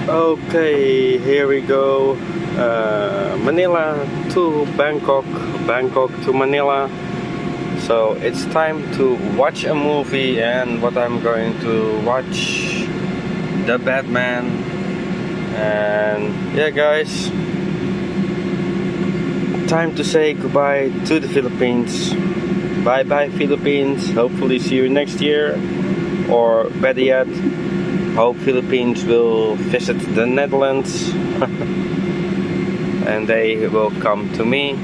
Okay, here we go. Manila to Bangkok, Bangkok to Manila. So it's time to watch a movie, and what I'm going to watch, The Batman. And yeah, guys, time to say goodbye to the Philippines. Bye bye, Philippines. Hopefully, see you next year, or better yet, hope Philippines will visit the Netherlands and they will come to me.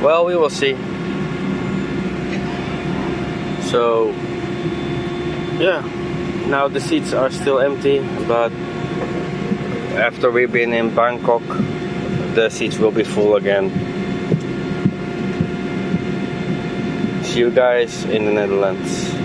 Well, we will see. So yeah, now the seats are still empty, but after we've been in Bangkok, the seats will be full again. See you guys in the Netherlands.